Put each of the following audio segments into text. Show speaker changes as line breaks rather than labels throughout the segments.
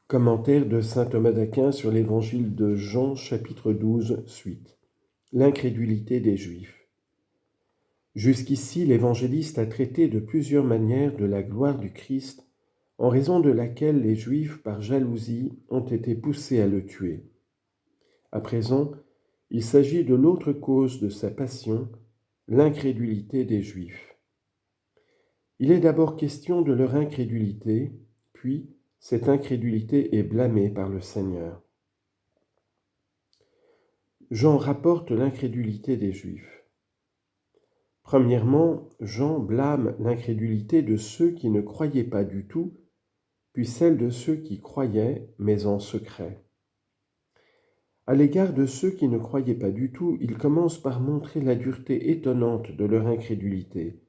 Commentaire de saint Thomas d'Aquin sur l'évangile de Jean, chapitre 12, suite. L'incrédulité des Juifs. Jusqu'ici, l'évangéliste a traité de plusieurs manières de la gloire du Christ, en raison de laquelle les Juifs, par jalousie, ont été poussés à le tuer. À présent, il s'agit de l'autre cause de sa passion, l'incrédulité des Juifs. Il est d'abord question de leur incrédulité, puis cette incrédulité est blâmée par le Seigneur. Jean rapporte l'incrédulité des Juifs. Premièrement, Jean blâme l'incrédulité de ceux qui ne croyaient pas du tout, puis celle de ceux qui croyaient, mais en secret. À l'égard de ceux qui ne croyaient pas du tout, il commence par montrer la dureté étonnante de leur incrédulité.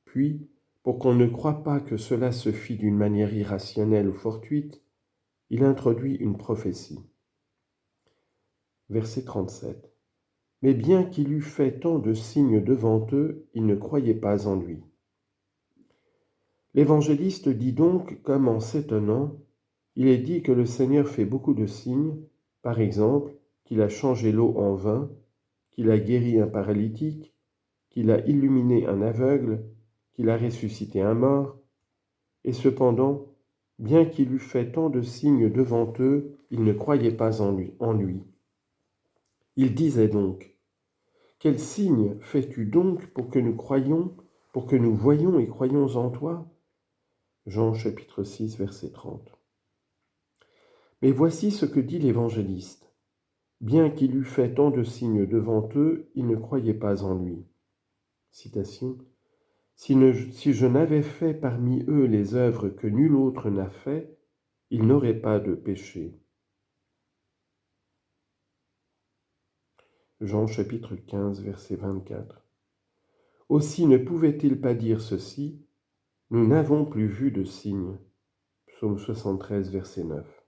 Puis, pour qu'on ne croie pas que cela se fit d'une manière irrationnelle ou fortuite, il introduit une prophétie. Verset 37. Mais bien qu'il eût fait tant de signes devant eux, ils ne croyaient pas en lui. L'évangéliste dit donc, comme en s'étonnant, il est dit que le Seigneur fait beaucoup de signes, par exemple, qu'il a changé l'eau en vin, qu'il a guéri un paralytique, qu'il a illuminé un aveugle, qu'il a ressuscité un mort, et cependant, bien qu'il eût fait tant de signes devant eux, ils ne croyaient pas en lui. Il disait donc, « Quel signe fais-tu donc pour que nous croyions, pour que nous voyions et croyions en toi ?» Jean chapitre 6, verset 30. Mais voici ce que dit l'évangéliste. Bien qu'il eût fait tant de signes devant eux, ils ne croyaient pas en lui. Citation. Si je n'avais fait parmi eux les œuvres que nul autre n'a fait, ils n'auraient pas de péché. Jean chapitre 15, verset 24. Aussi ne pouvait-il pas dire ceci, nous n'avons plus vu de signe. Psaume 73, verset 9.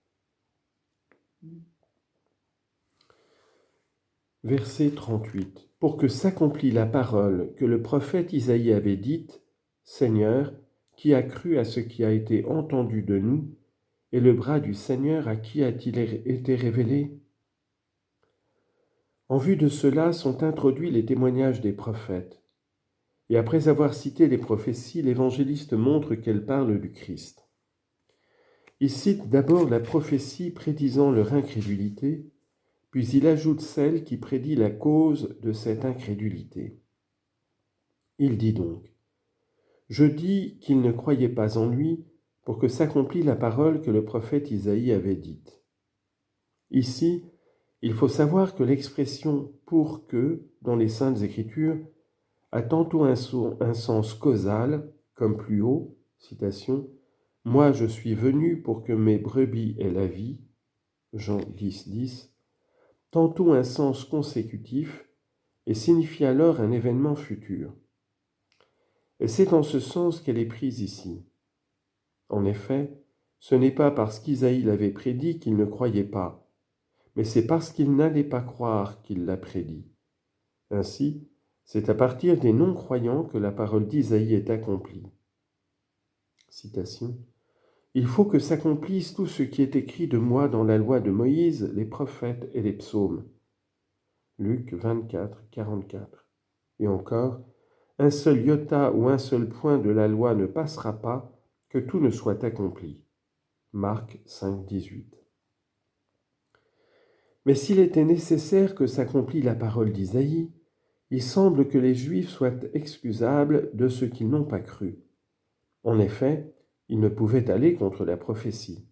Verset 38. Pour que s'accomplît la parole que le prophète Isaïe avait dite, Seigneur, qui a cru à ce qui a été entendu de nous, et le bras du Seigneur à qui a-t-il été révélé? En vue de cela sont introduits les témoignages des prophètes. Et après avoir cité les prophéties, l'évangéliste montre qu'elles parlent du Christ. Il cite d'abord la prophétie prédisant leur incrédulité, puis il ajoute celle qui prédit la cause de cette incrédulité. Il dit donc, « Je dis qu'ils ne croyaient pas en lui pour que s'accomplît la parole que le prophète Isaïe avait dite. » Ici, il faut savoir que l'expression « pour que » dans les Saintes Écritures a tantôt un sens causal, comme plus haut, citation, « Moi je suis venu pour que mes brebis aient la vie » Jean 10, 10, tantôt un sens consécutif et signifie alors un événement futur. Et c'est en ce sens qu'elle est prise ici. En effet, ce n'est pas parce qu'Isaïe l'avait prédit qu'il ne croyait pas, mais c'est parce qu'il n'allait pas croire qu'il l'a prédit. Ainsi, c'est à partir des non-croyants que la parole d'Isaïe est accomplie. Citation. « Il faut que s'accomplisse tout ce qui est écrit de moi dans la loi de Moïse, les prophètes et les psaumes. » Luc 24, 44. Et encore, « Un seul iota ou un seul point de la loi ne passera pas, que tout ne soit accompli. » Marc 5, 18. Mais s'il était nécessaire que s'accomplît la parole d'Isaïe, il semble que les Juifs soient excusables de ce qu'ils n'ont pas cru. En effet, ils ne pouvaient aller contre la prophétie.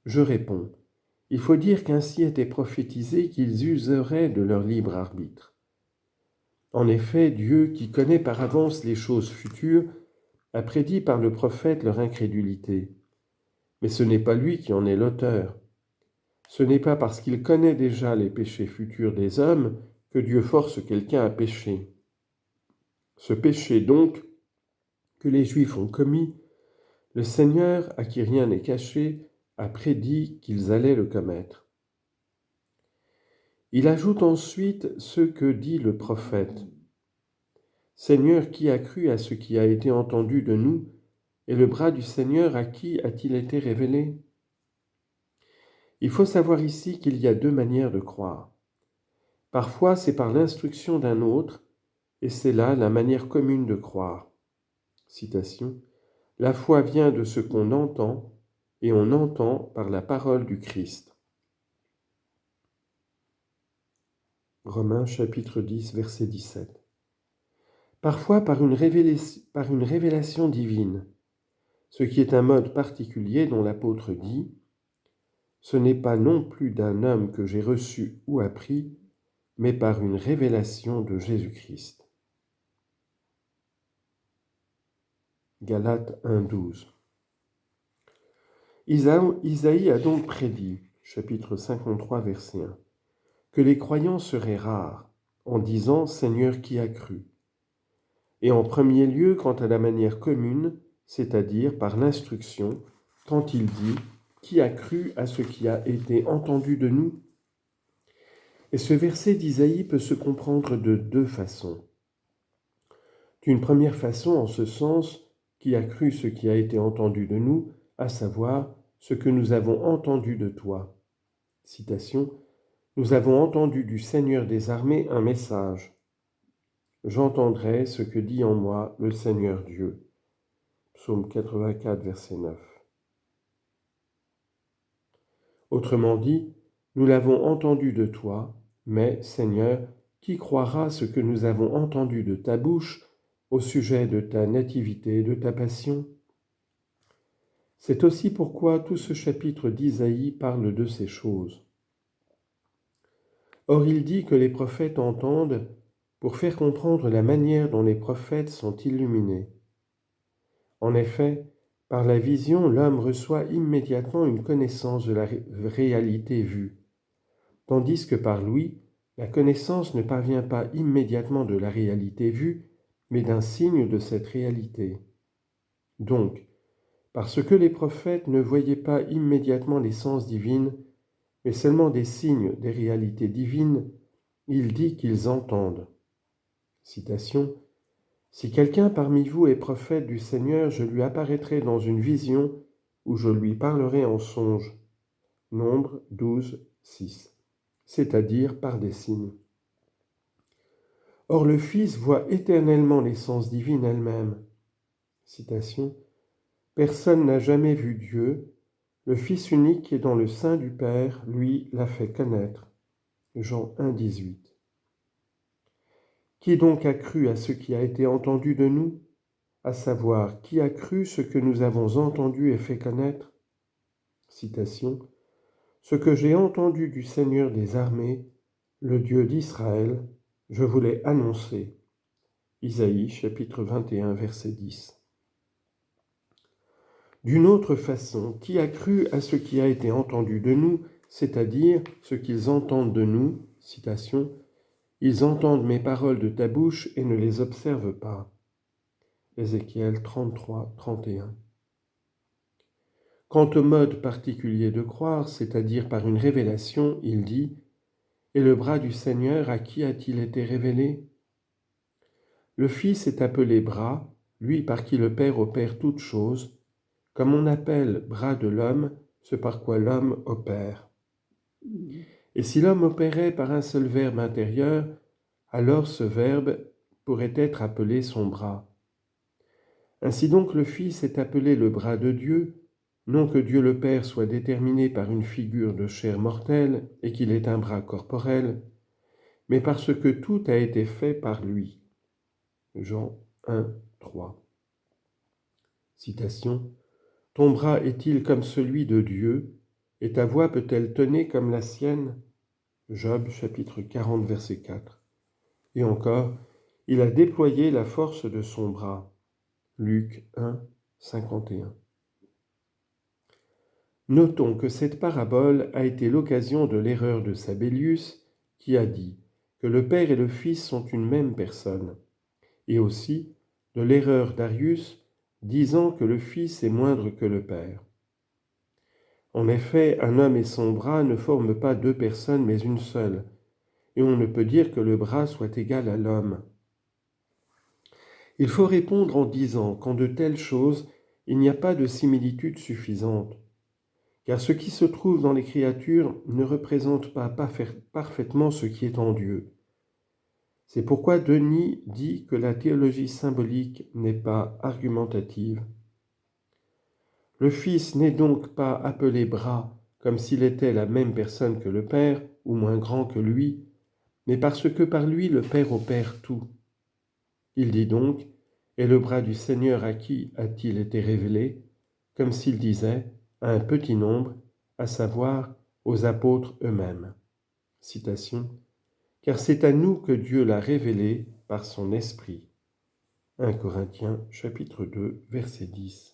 Je réponds, il faut dire qu'ainsi était prophétisé qu'ils useraient de leur libre arbitre. En effet, Dieu, qui connaît par avance les choses futures, a prédit par le prophète leur incrédulité. Mais ce n'est pas lui qui en est l'auteur. Ce n'est pas parce qu'il connaît déjà les péchés futurs des hommes que Dieu force quelqu'un à pécher. Ce péché donc que les Juifs ont commis, le Seigneur, à qui rien n'est caché, a prédit qu'ils allaient le commettre. Il ajoute ensuite ce que dit le prophète. « Seigneur, qui a cru à ce qui a été entendu de nous, et le bras du Seigneur à qui a-t-il été révélé ?» Il faut savoir ici qu'il y a deux manières de croire. Parfois, c'est par l'instruction d'un autre, et c'est là la manière commune de croire. Citation. La foi vient de ce qu'on entend, et on entend par la parole du Christ. Romains chapitre 10, verset 17. Parfois par une révélation divine, ce qui est un mode particulier dont l'apôtre dit « Ce n'est pas non plus d'un homme que j'ai reçu ou appris, mais par une révélation de Jésus-Christ. » Galates 1,12. Isaïe a donc prédit, chapitre 53, verset 1, que les croyants seraient rares, en disant « Seigneur, qui a cru ?» Et en premier lieu, quant à la manière commune, c'est-à-dire par l'instruction, quand il dit « Qui a cru à ce qui a été entendu de nous ?» Et ce verset d'Isaïe peut se comprendre de deux façons. D'une première façon, en ce sens, qui a cru ce qui a été entendu de nous, à savoir ce que nous avons entendu de toi. Citation. Nous avons entendu du Seigneur des armées un message. J'entendrai ce que dit en moi le Seigneur Dieu. Psaume 84, verset 9. Autrement dit, nous l'avons entendu de toi, mais, Seigneur, qui croira ce que nous avons entendu de ta bouche au sujet de ta nativité et de ta passion? C'est aussi pourquoi tout ce chapitre d'Isaïe parle de ces choses. Or il dit que les prophètes entendent pour faire comprendre la manière dont les prophètes sont illuminés. En effet, par la vision, l'homme reçoit immédiatement une connaissance de la réalité vue, tandis que par l'ouïe, la connaissance ne parvient pas immédiatement de la réalité vue, mais d'un signe de cette réalité. Donc, parce que les prophètes ne voyaient pas immédiatement l'essence divine, mais seulement des signes des réalités divines, il dit qu'ils entendent. Citation. Si quelqu'un parmi vous est prophète du Seigneur, je lui apparaîtrai dans une vision où je lui parlerai en songe. Nombre 12, 6. C'est-à-dire par des signes. Or le Fils voit éternellement l'essence divine elle-même. Citation. Personne n'a jamais vu Dieu. Le Fils unique qui est dans le sein du Père, lui, l'a fait connaître. Jean 1, 18. Qui donc a cru à ce qui a été entendu de nous, à savoir, qui a cru ce que nous avons entendu et fait connaître? Citation. Ce que j'ai entendu du Seigneur des armées, le Dieu d'Israël, je vous l'ai annoncé. Isaïe, chapitre 21, verset 10. D'une autre façon, qui a cru à ce qui a été entendu de nous, c'est-à-dire ce qu'ils entendent de nous, citation, ils entendent mes paroles de ta bouche et ne les observent pas. Ézéchiel 33, 31. Quant au mode particulier de croire, c'est-à-dire par une révélation, il dit « Et le bras du Seigneur, à qui a-t-il été révélé ?» Le Fils est appelé bras, lui par qui le Père opère toutes choses, comme on appelle bras de l'homme ce par quoi l'homme opère. Et si l'homme opérait par un seul verbe intérieur, alors ce verbe pourrait être appelé son bras. Ainsi donc le Fils est appelé le bras de Dieu, non que Dieu le Père soit déterminé par une figure de chair mortelle et qu'il ait un bras corporel, mais parce que tout a été fait par lui. Jean 1, 3. Citation. Ton bras est-il comme celui de Dieu, et ta voix peut-elle tonner comme la sienne? Job chapitre 40, verset 4. Et encore, il a déployé la force de son bras. Luc 1, 51. Notons que cette parabole a été l'occasion de l'erreur de Sabellius, qui a dit que le Père et le Fils sont une même personne, et aussi de l'erreur d'Arius, disant que le Fils est moindre que le Père. En effet, un homme et son bras ne forment pas deux personnes, mais une seule, et on ne peut dire que le bras soit égal à l'homme. Il faut répondre en disant qu'en de telles choses, il n'y a pas de similitude suffisante, car ce qui se trouve dans les créatures ne représente pas parfaitement ce qui est en Dieu. C'est pourquoi Denis dit que la théologie symbolique n'est pas argumentative. Le Fils n'est donc pas appelé bras comme s'il était la même personne que le Père, ou moins grand que lui, mais parce que par lui le Père opère tout. Il dit donc, et le bras du Seigneur à qui a-t-il été révélé, comme s'il disait à un petit nombre, à savoir aux apôtres eux-mêmes. Citation. Car c'est à nous que Dieu l'a révélé par son Esprit. 1 Corinthiens chapitre 2, verset 10.